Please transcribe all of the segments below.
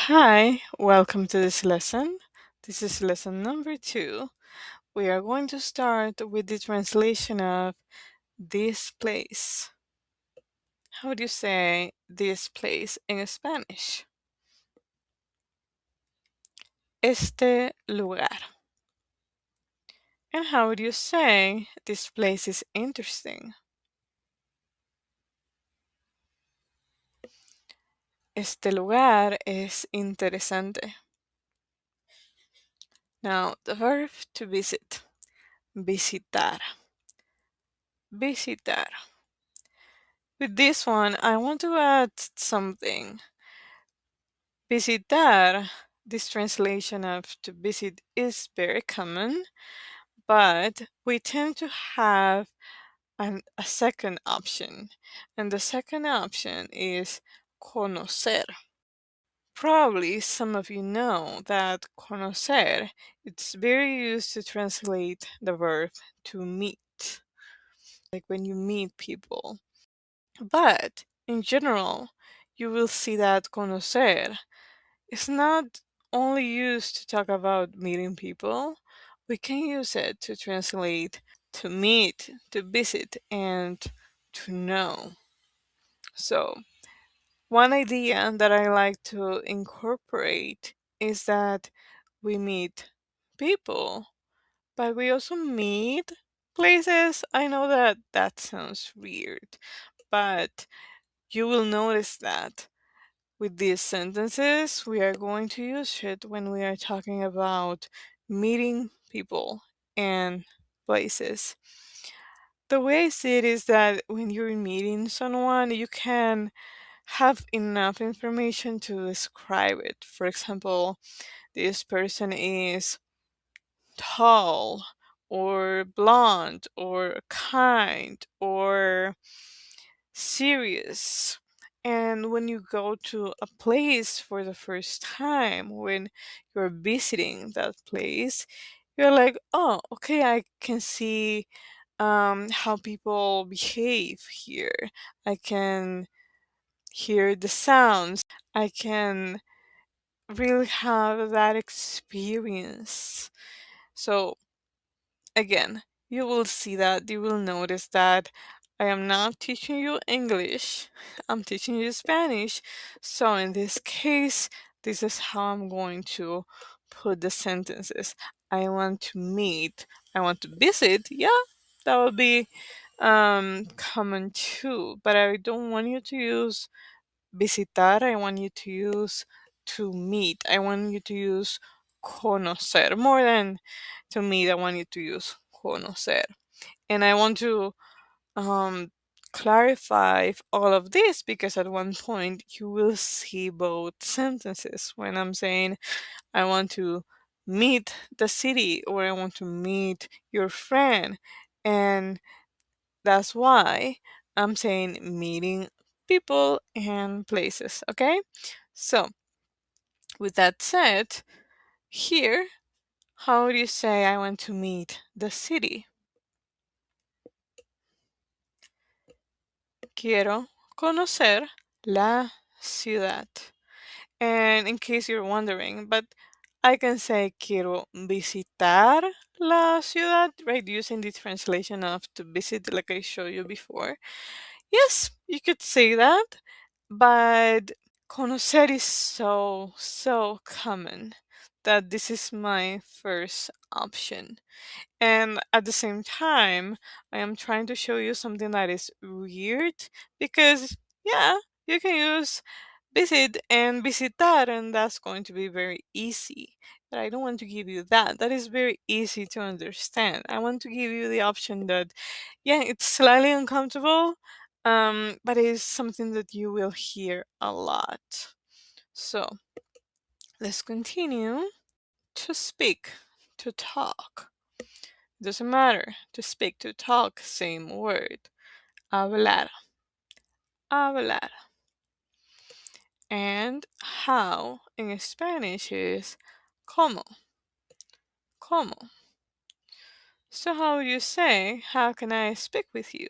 Hi, welcome to this lesson. This is lesson number 2. We are going to start with the translation of this place. How do you say this place in Spanish? Este lugar. And how do you say this place is interesting? Este lugar es interesante. Now, the verb to visit. Visitar. Visitar. With this one, I want to add something. Visitar, this translation of to visit is very common, but we tend to have a second option, and the second option is conocer. Probably some of you know that conocer, it's very used to translate the verb to meet, like when you meet people. But in general, you will see that conocer it's not only used to talk about meeting people, we can use it to translate to meet, to visit, and to know. So, one idea that I like to incorporate is that we meet people, but we also meet places. I know that that sounds weird, but you will notice that with these sentences, we are going to use it when we are talking about meeting people and places. The way I see it is that when you're meeting someone, you can have enough information to describe it. For example, this person is tall, or blonde, or kind, or serious. And when you go to a place for the first time, when you're visiting that place, you're like, oh, okay, I can see how people behave here. I can hear the sounds. I can really have that experience. So again, you will see that, you will notice that I am not teaching you English, I'm teaching you Spanish. So in this case, this is how I'm going to put the sentences. I want to meet, I want to visit, yeah, that would be common too, but I don't want you to use visitar, I want you to use to meet. I want you to use conocer. More than to meet, I want you to use conocer. And I want to um, clarify all of this because at one point you will see both sentences when I'm saying I want to meet the city or I want to meet your friend. And that's why I'm saying meeting people and places, okay? So, with that said, here, how do you say I want to meet the city? Quiero conocer la ciudad. And in case you're wondering, but I can say quiero visitar la ciudad, right? Using the translation of to visit, like I showed you before. Yes, you could say that, but conocer is so common that this is my first option. And at the same time, I am trying to show you something that is weird because, yeah, you can use visit and visitar, and that's going to be very easy. But I don't want to give you that. That is very easy to understand. I want to give you the option that, yeah, it's slightly uncomfortable, but it is something that you will hear a lot. So let's continue to speak, to talk. Doesn't matter. To speak, to talk, same word. Hablar. Hablar. And how in Spanish is como. Como. So how would you say, how can I speak with you?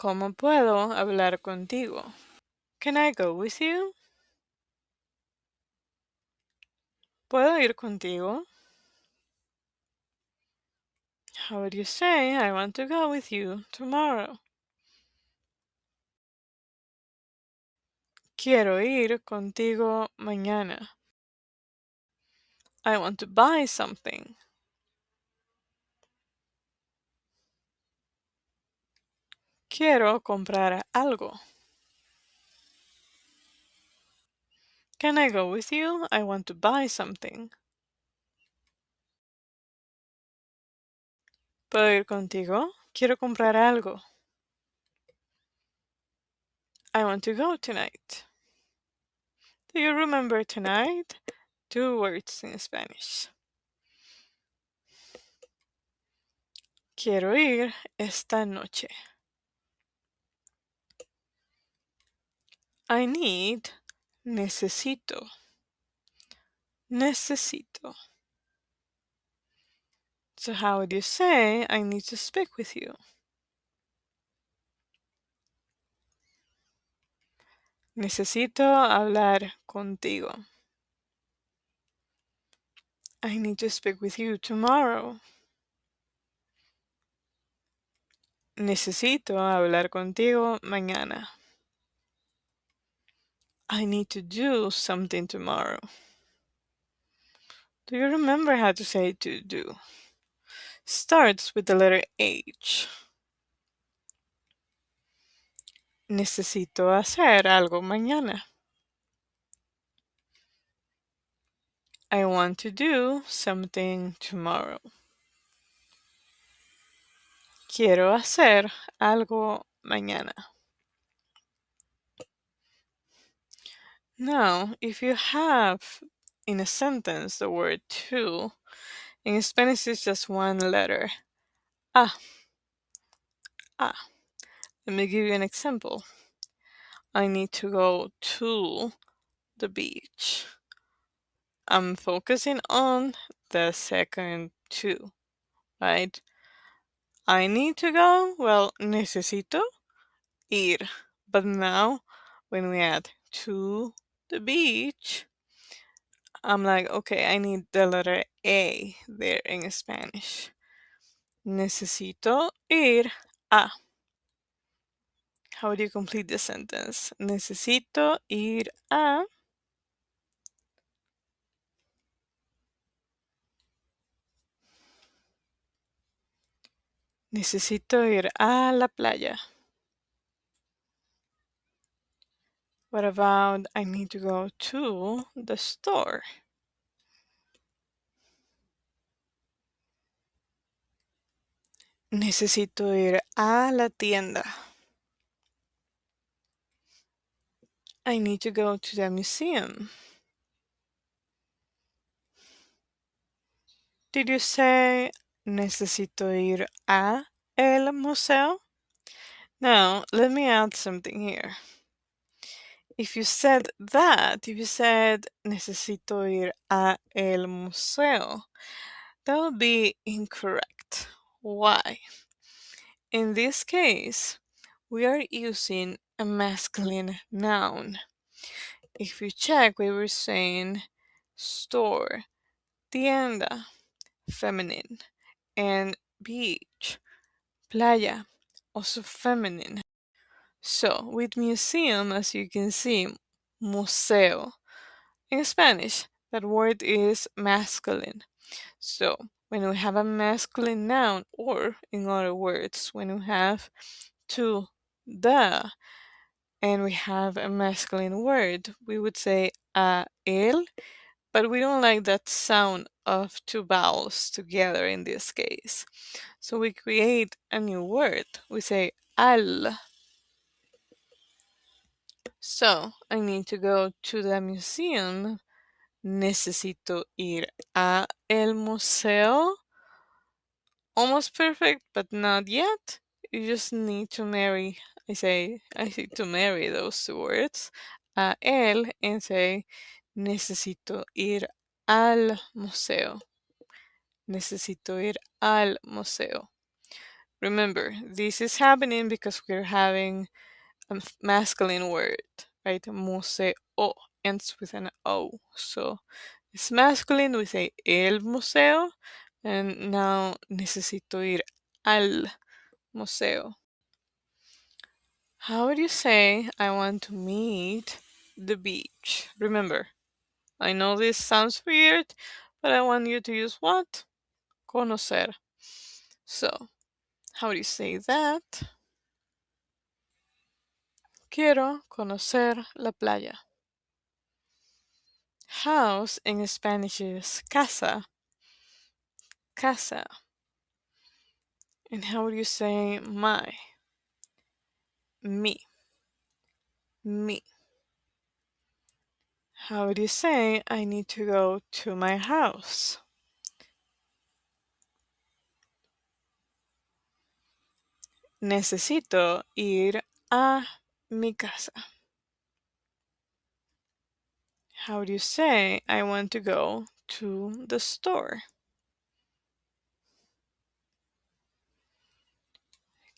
¿Cómo puedo hablar contigo? Can I go with you? ¿Puedo ir contigo? How would you say I want to go with you tomorrow? Quiero ir contigo mañana. I want to buy something. Quiero comprar algo. Can I go with you? I want to buy something. ¿Puedo ir contigo? Quiero comprar algo. I want to go tonight. Do you remember tonight? Two words in Spanish. Quiero ir esta noche. I need, necesito. Necesito. So how would you say I need to speak with you? Necesito hablar contigo. I need to speak with you tomorrow. Necesito hablar contigo mañana. I need to do something tomorrow. Do you remember how to say to do? Starts with the letter H. Necesito hacer algo mañana. I want to do something tomorrow. Quiero hacer algo mañana. Now, if you have in a sentence the word to, in Spanish it's just one letter. Ah. Ah. Let me give you an example. I need to go to the beach. I'm focusing on the second to, right? I need to go, well, necesito ir. But now, when we add to the beach, I'm like, okay, I need the letter A there in Spanish. Necesito ir a. How would you complete the sentence? Necesito ir a. Necesito ir a la playa. What about I need to go to the store? Necesito ir a la tienda. I need to go to the museum. Did you say necesito ir a el museo? Now, let me add something here. If you said that, if you said necesito ir a el museo, that would be incorrect. Why? In this case, we are using a masculine noun. If you check, we were saying store, tienda, feminine, and beach, playa, also feminine. So, with museum, as you can see, museo. In Spanish, that word is masculine. So, when we have a masculine noun, or in other words, when we have to, the, and we have a masculine word, we would say a el, but we don't like that sound of two vowels together in this case. So we create a new word. We say al. So I need to go to the museum. Necesito ir a el museo. Almost perfect, but not yet. You just need to marry. I say to marry those two words. A él and say necesito ir al museo. Necesito ir al museo. Remember, this is happening because we're having a masculine word, right? Museo ends with an O. So it's masculine, we say el museo, and now necesito ir al museo. How would you say I want to meet the beach? Remember, I know this sounds weird, but I want you to use what? Conocer. So, how do you say that? Quiero conocer la playa. House in Spanish is casa. Casa. And how would you say my? Me. Me. How would you say I need to go to my house? Necesito ir a mi casa. How do you say I want to go to the store?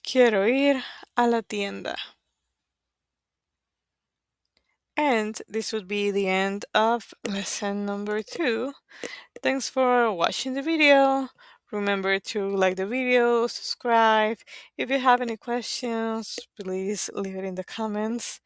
Quiero ir a la tienda. And this would be the end of lesson number 2. Thanks for watching the video. Remember to like the video, subscribe. If you have any questions, please leave it in the comments.